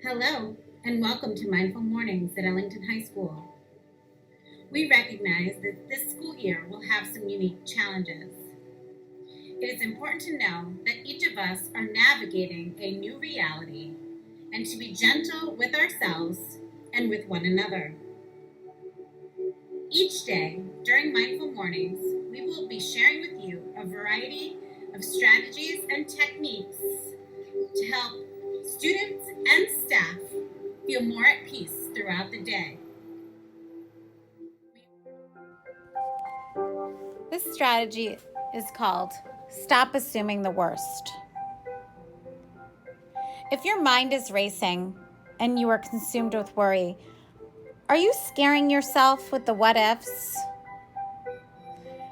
Hello, and welcome to Mindful Mornings at Ellington High School. We recognize that this school year will have some unique challenges. It is important to know that each of us are navigating a new reality and to be gentle with ourselves and with one another. Each day, during Mindful Mornings, we will be sharing with you a variety of strategies and techniques to help students and staff feel more at peace throughout the day. This strategy is called Stop Assuming the Worst. If your mind is racing and you are consumed with worry, are you scaring yourself with the what ifs?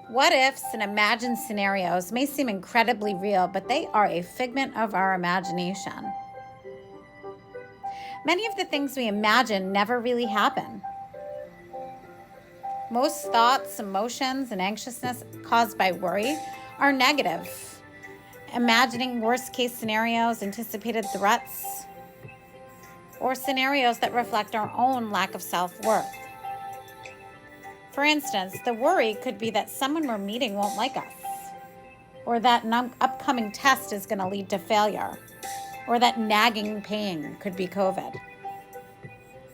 What ifs and imagined scenarios may seem incredibly real, but they are a figment of our imagination. Many of the things we imagine never really happen. Most thoughts, emotions, and anxiousness caused by worry are negative. Imagining worst-case scenarios, anticipated threats, or scenarios that reflect our own lack of self-worth. For instance, the worry could be that someone we're meeting won't like us, or that an upcoming test is going to lead to failure, or that nagging pain could be COVID.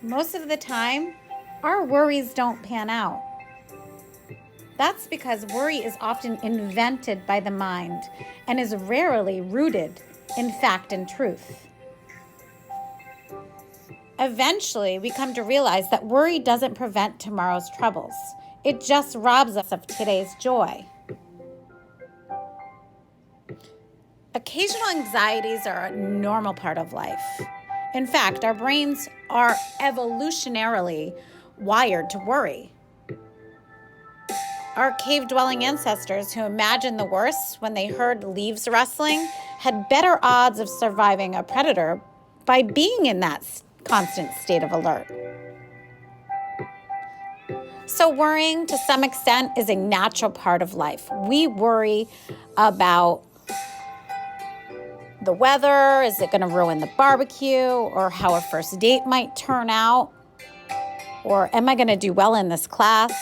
Most of the time, our worries don't pan out. That's because worry is often invented by the mind and is rarely rooted in fact and truth. Eventually, we come to realize that worry doesn't prevent tomorrow's troubles. It just robs us of today's joy. Occasional anxieties are a normal part of life. In fact, our brains are evolutionarily wired to worry. Our cave-dwelling ancestors who imagined the worst when they heard leaves rustling had better odds of surviving a predator by being in that constant state of alert. So worrying, to some extent, is a natural part of life. We worry about the weather, is it going to ruin the barbecue, or how a first date might turn out, or am I going to do well in this class?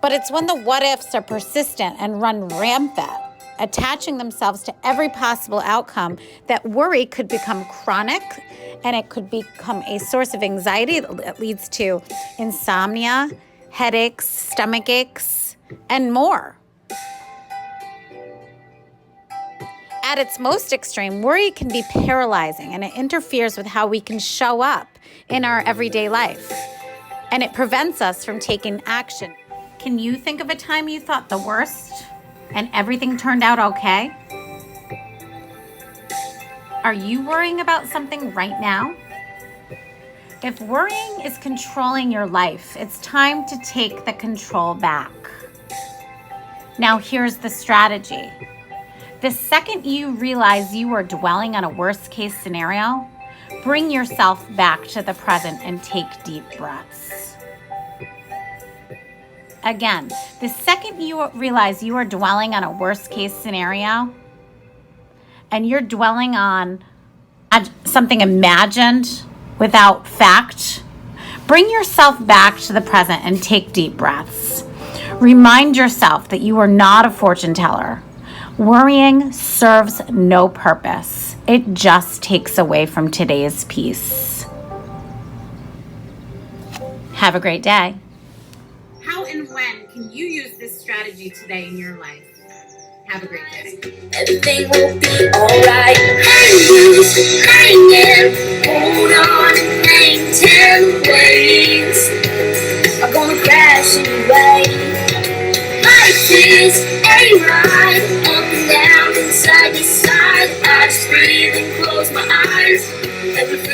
But it's when the what-ifs are persistent and run rampant, attaching themselves to every possible outcome, that worry could become chronic, and it could become a source of anxiety that leads to insomnia, headaches, stomach aches, and more. At its most extreme, worry can be paralyzing, and it interferes with how we can show up in our everyday life, and it prevents us from taking action. Can you think of a time you thought the worst and everything turned out okay? Are you worrying about something right now? If worrying is controlling your life, it's time to take the control back. Now here's the strategy. The second you realize you are dwelling on a worst-case scenario, bring yourself back to the present and take deep breaths. Again, the second you realize you are dwelling on a worst-case scenario and you're dwelling on something imagined without fact, bring yourself back to the present and take deep breaths. Remind yourself that you are not a fortune teller. Worrying serves no purpose. It just takes away from today's peace. Have a great day. How and when can you use this strategy today in your life? Have a great day. Everything will be alright. Hang loose, hang in, hold on and hang 10 waves are gonna crash anyway. Life is a ride, up and down and side to side. I just breathe and close my eyes. Everything